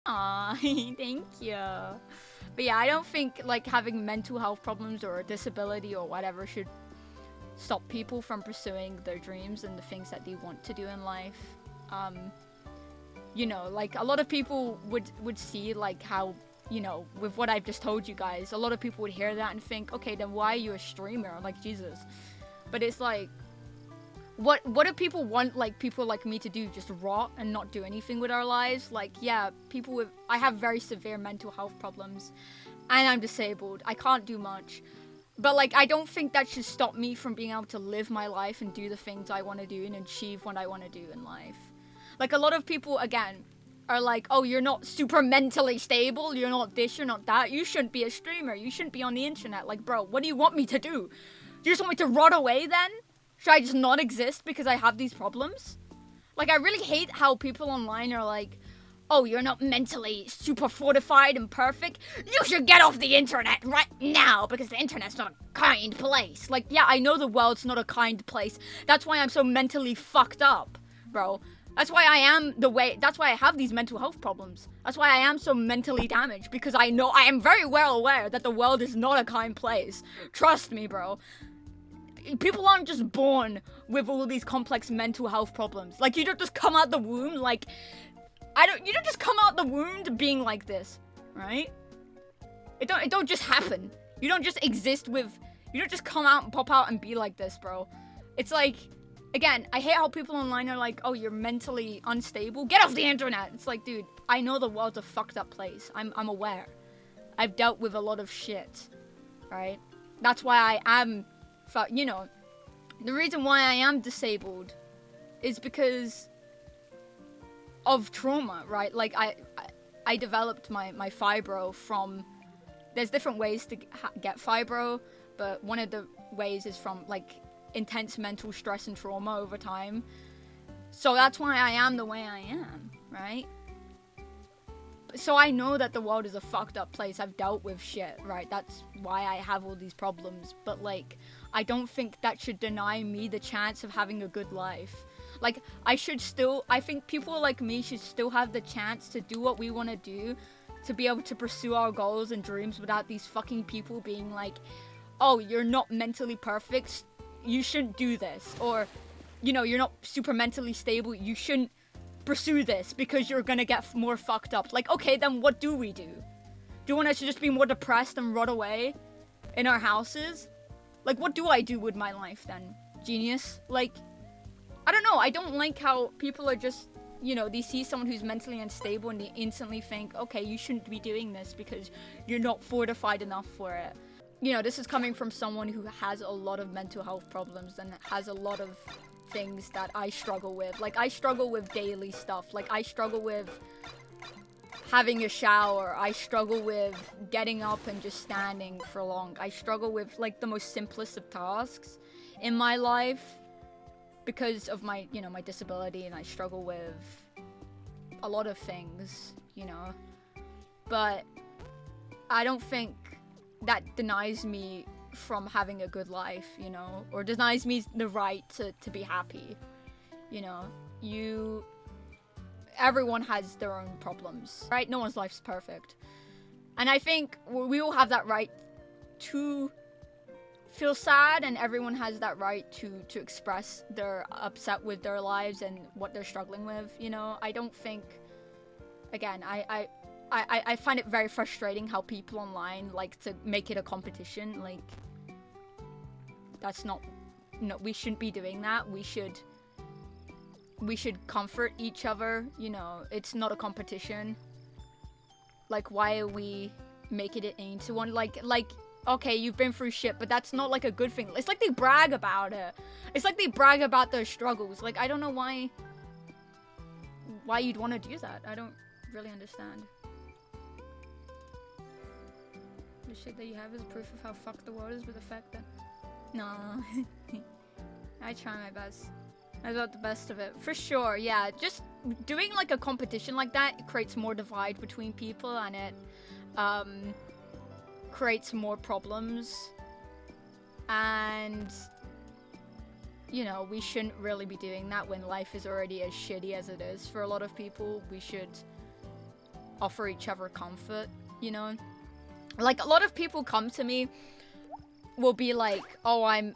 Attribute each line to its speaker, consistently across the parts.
Speaker 1: Aw, thank you. But yeah, I don't think like having mental health problems or a disability or whatever should stop people from pursuing their dreams and the things that they want to do in life. You know, like a lot of people would see like how, you know, with what I've just told you guys, a lot of people would hear that and think, okay, then why are you a streamer? Like, Jesus. But it's like, what do people want, like, people like me to do? Just rot and not do anything with our lives? Like, yeah, people with... I have very severe mental health problems. And I'm disabled. I can't do much. But, like, I don't think that should stop me from being able to live my life and do the things I want to do and achieve what I want to do in life. Like, a lot of people, again, are like, oh, you're not super mentally stable. You're not this, you're not that. You shouldn't be a streamer. You shouldn't be on the internet. Like, bro, what do you want me to do? Do you just want me to rot away then? Should I just not exist because I have these problems? Like, I really hate how people online are like, oh, you're not mentally super fortified and perfect. You should get off the internet right now because the internet's not a kind place. Like, yeah, I know the world's not a kind place. That's why I'm so mentally fucked up, bro. That's why I am the way, that's why I have these mental health problems. That's why I am so mentally damaged, because I know, I am very well aware that the world is not a kind place. Trust me, bro. People aren't just born with all these complex mental health problems. Like, you don't just come out the womb, like, you don't just come out the womb to being like this, right? It don't just happen. You don't just exist with, you don't just come out and pop out and be like this, bro. It's like, again, I hate how people online are like, oh, you're mentally unstable. Get off the internet. It's like, dude, I know the world's a fucked up place. I'm aware. I've dealt with a lot of shit, right? That's why I am, you know, the reason why I am disabled is because of trauma, right? Like, I developed my fibro from, there's different ways to get fibro, but one of the ways is from, like, intense mental stress and trauma over time. So that's why I am the way I am, right? So I know that the world is a fucked up place. I've dealt with shit, right? That's why I have all these problems. But, like, I don't think that should deny me the chance of having a good life. Like, I think people like me should still have the chance to do what we want to do, to be able to pursue our goals and dreams without these fucking people being like, oh, you're not mentally perfect, you shouldn't do this. Or, you know, you're not super mentally stable, you shouldn't pursue this because you're gonna get more fucked up. Like, okay, then what do we do? Do you want us to just be more depressed and rot away in our houses? Like, what do I do with my life then? Genius? Like, I don't know. I don't like how people are just, you know, they see someone who's mentally unstable and they instantly think, okay, you shouldn't be doing this because you're not fortified enough for it. You know, this is coming from someone who has a lot of mental health problems and has a lot of things that I struggle with. Like, I struggle with daily stuff. Like, I struggle with having a shower. I struggle with getting up and just standing for long. I struggle with, like, the most simplest of tasks in my life because of my, you know, my disability, and I struggle with a lot of things, you know. But I don't think that denies me from having a good life, you know, or denies me the right to be happy. You know, everyone has their own problems, right? No one's life's perfect. And I think we all have that right to feel sad, and everyone has that right to express their upset with their lives and what they're struggling with, you know. I don't think, again, I find it very frustrating how people online like to make it a competition. Like, that's not, no, we shouldn't be doing that. We should comfort each other, you know. It's not a competition. Like, why are we making it into one? Like, okay, you've been through shit, but that's not like a good thing. It's like they brag about it. It's like they brag about their struggles. Like, I don't know why you'd want to do that. I don't really understand. The shit that you have is proof of how fucked the world is with the fact that... No. I try my best. I got the best of it. For sure, yeah. Just doing like a competition like that, it creates more divide between people, and it creates more problems. And you know, we shouldn't really be doing that when life is already as shitty as it is for a lot of people. We should offer each other comfort, you know? Like, a lot of people come to me, will be like, oh, I'm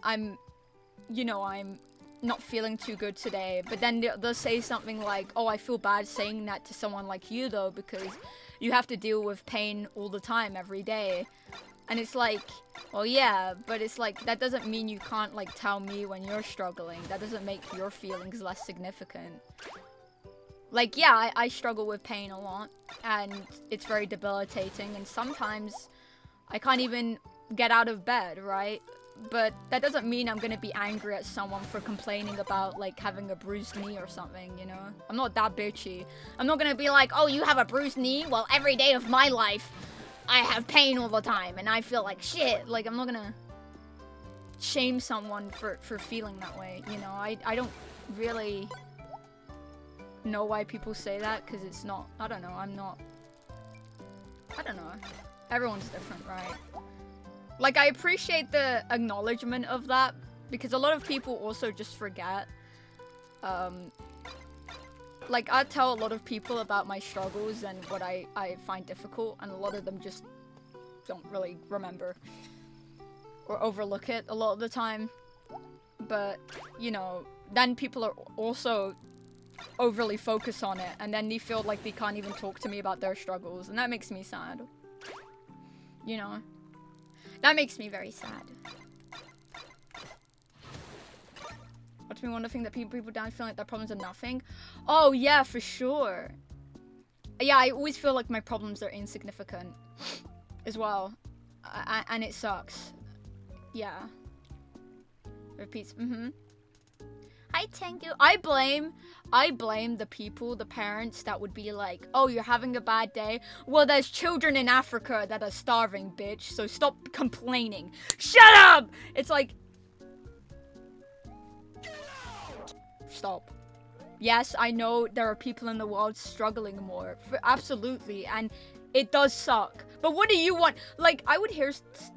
Speaker 1: not feeling too good today. But then they'll say something like, oh, I feel bad saying that to someone like you, though, because you have to deal with pain all the time, every day. And it's like, well, yeah, but it's like, that doesn't mean you can't, like, tell me when you're struggling. That doesn't make your feelings less significant. Like, yeah, I struggle with pain a lot, and it's very debilitating, and sometimes I can't even get out of bed, right? But that doesn't mean I'm gonna be angry at someone for complaining about, like, having a bruised knee or something, you know? I'm not that bitchy. I'm not gonna be like, oh, you have a bruised knee? Well, every day of my life, I have pain all the time, and I feel like shit. Like, I'm not gonna shame someone for feeling that way, you know? I don't really know why people say that, because it's not, I don't know, I don't know. Everyone's different, right? Like, I appreciate the acknowledgement of that, because a lot of people also just forget. Like, I tell a lot of people about my struggles and what I find difficult, and a lot of them just don't really remember or overlook it a lot of the time. But, you know, then people are also overly focused on it, and then they feel like they can't even talk to me about their struggles, and that makes me sad. You know? That makes me very sad. What's me one thing that people down feeling like their problems are nothing? Oh yeah, for sure. Yeah, I always feel like my problems are insignificant as well, and it sucks. Yeah. Repeats. Hi, thank you. I blame the people, the parents that would be like, oh, you're having a bad day? Well, there's children in Africa that are starving, bitch, so stop complaining. Shut up! It's like, stop. Yes, I know there are people in the world struggling more, absolutely, and it does suck. But what do you want? Like, I would hear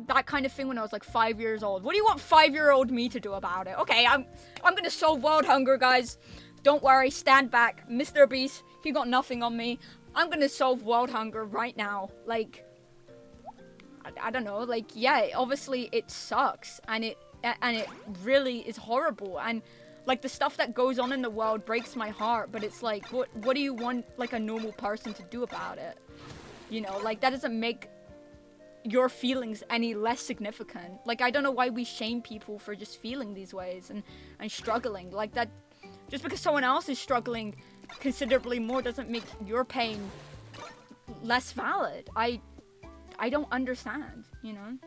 Speaker 1: that kind of thing when I was like 5 years old. What do you want 5-year-old me to do about it? Okay, I'm gonna solve world hunger, guys. Don't worry, stand back. Mr. Beast, he got nothing on me. I'm gonna solve world hunger right now. Like, I don't know. Like, yeah, obviously it sucks, and it really is horrible, and like, the stuff that goes on in the world breaks my heart. But it's like, what do you want, like, a normal person to do about it? You know, like, that doesn't make your feelings any less significant. Like, I don't know why we shame people for just feeling these ways and struggling. Like, that, just because someone else is struggling considerably more doesn't make your pain less valid. I don't understand, you know?